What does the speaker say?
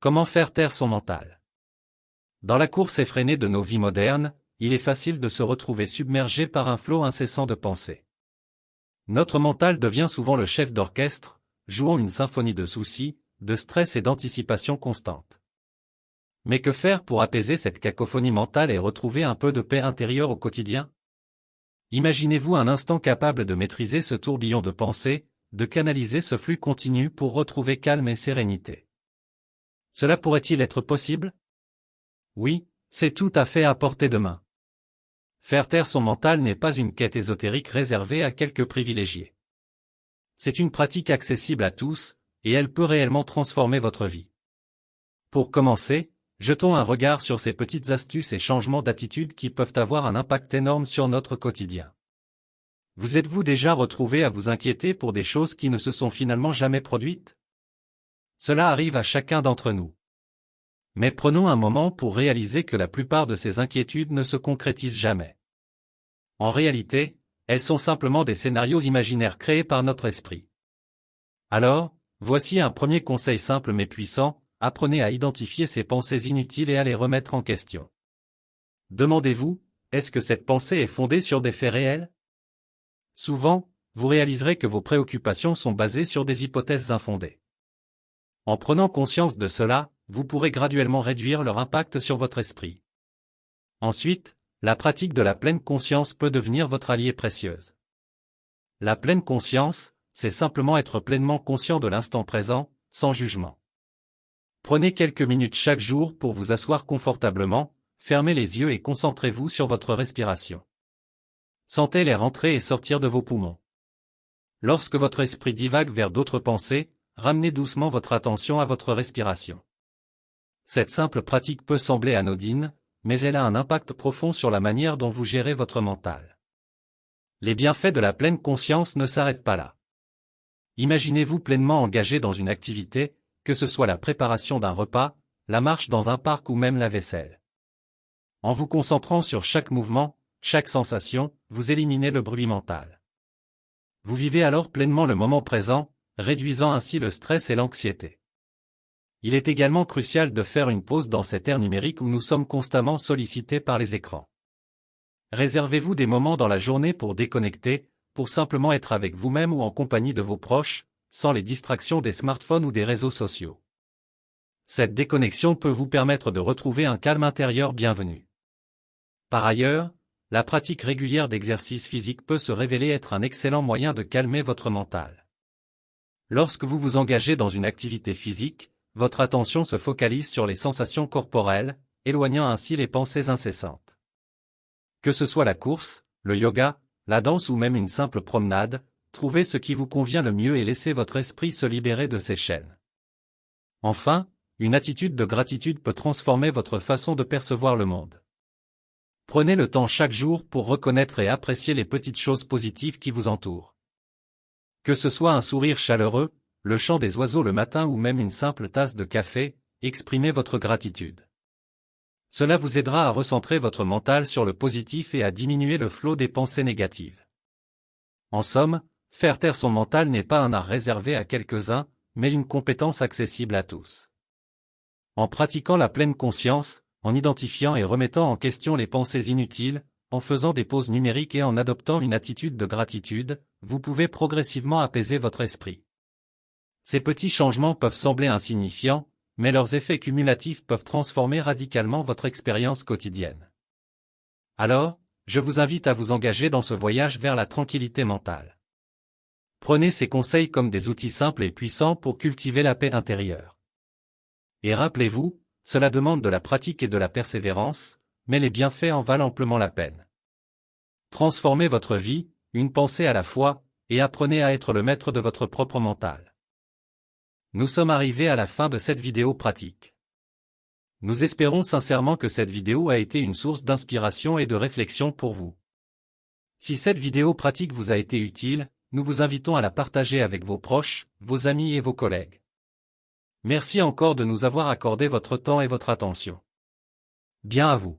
Comment faire taire son mental? Dans la course effrénée de nos vies modernes, il est facile de se retrouver submergé par un flot incessant de pensées. Notre mental devient souvent le chef d'orchestre, jouant une symphonie de soucis, de stress et d'anticipation constante. Mais que faire pour apaiser cette cacophonie mentale et retrouver un peu de paix intérieure au quotidien? Imaginez-vous un instant capable de maîtriser ce tourbillon de pensées, de canaliser ce flux continu pour retrouver calme et sérénité. Cela pourrait-il être possible? Oui, c'est tout à fait à portée de main. Faire taire son mental n'est pas une quête ésotérique réservée à quelques privilégiés. C'est une pratique accessible à tous, et elle peut réellement transformer votre vie. Pour commencer, jetons un regard sur ces petites astuces et changements d'attitude qui peuvent avoir un impact énorme sur notre quotidien. Vous êtes-vous déjà retrouvé à vous inquiéter pour des choses qui ne se sont finalement jamais produites? Cela arrive à chacun d'entre nous. Mais prenons un moment pour réaliser que la plupart de ces inquiétudes ne se concrétisent jamais. En réalité, elles sont simplement des scénarios imaginaires créés par notre esprit. Alors, voici un premier conseil simple mais puissant: apprenez à identifier ces pensées inutiles et à les remettre en question. Demandez-vous, est-ce que cette pensée est fondée sur des faits réels? Souvent, vous réaliserez que vos préoccupations sont basées sur des hypothèses infondées. En prenant conscience de cela, vous pourrez graduellement réduire leur impact sur votre esprit. Ensuite, la pratique de la pleine conscience peut devenir votre allié précieuse. La pleine conscience, c'est simplement être pleinement conscient de l'instant présent, sans jugement. Prenez quelques minutes chaque jour pour vous asseoir confortablement, fermez les yeux et concentrez-vous sur votre respiration. Sentez l'air entrer et sortir de vos poumons. Lorsque votre esprit divague vers d'autres pensées, ramenez doucement votre attention à votre respiration. Cette simple pratique peut sembler anodine, mais elle a un impact profond sur la manière dont vous gérez votre mental. Les bienfaits de la pleine conscience ne s'arrêtent pas là. Imaginez-vous pleinement engagé dans une activité, que ce soit la préparation d'un repas, la marche dans un parc ou même la vaisselle. En vous concentrant sur chaque mouvement, chaque sensation, vous éliminez le bruit mental. Vous vivez alors pleinement le moment présent, réduisant ainsi le stress et l'anxiété. Il est également crucial de faire une pause dans cette ère numérique où nous sommes constamment sollicités par les écrans. Réservez-vous des moments dans la journée pour déconnecter, pour simplement être avec vous-même ou en compagnie de vos proches, sans les distractions des smartphones ou des réseaux sociaux. Cette déconnexion peut vous permettre de retrouver un calme intérieur bienvenu. Par ailleurs, la pratique régulière d'exercice physique peut se révéler être un excellent moyen de calmer votre mental. Lorsque vous vous engagez dans une activité physique, votre attention se focalise sur les sensations corporelles, éloignant ainsi les pensées incessantes. Que ce soit la course, le yoga, la danse ou même une simple promenade, trouvez ce qui vous convient le mieux et laissez votre esprit se libérer de ses chaînes. Enfin, une attitude de gratitude peut transformer votre façon de percevoir le monde. Prenez le temps chaque jour pour reconnaître et apprécier les petites choses positives qui vous entourent. Que ce soit un sourire chaleureux, le chant des oiseaux le matin ou même une simple tasse de café, exprimez votre gratitude. Cela vous aidera à recentrer votre mental sur le positif et à diminuer le flot des pensées négatives. En somme, faire taire son mental n'est pas un art réservé à quelques-uns, mais une compétence accessible à tous. En pratiquant la pleine conscience, en identifiant et remettant en question les pensées inutiles, en faisant des pauses numériques et en adoptant une attitude de gratitude, vous pouvez progressivement apaiser votre esprit. Ces petits changements peuvent sembler insignifiants, mais leurs effets cumulatifs peuvent transformer radicalement votre expérience quotidienne. Alors, je vous invite à vous engager dans ce voyage vers la tranquillité mentale. Prenez ces conseils comme des outils simples et puissants pour cultiver la paix intérieure. Et rappelez-vous, cela demande de la pratique et de la persévérance, mais les bienfaits en valent amplement la peine. Transformez votre vie, une pensée à la fois, et apprenez à être le maître de votre propre mental. Nous sommes arrivés à la fin de cette vidéo pratique. Nous espérons sincèrement que cette vidéo a été une source d'inspiration et de réflexion pour vous. Si cette vidéo pratique vous a été utile, nous vous invitons à la partager avec vos proches, vos amis et vos collègues. Merci encore de nous avoir accordé votre temps et votre attention. Bien à vous.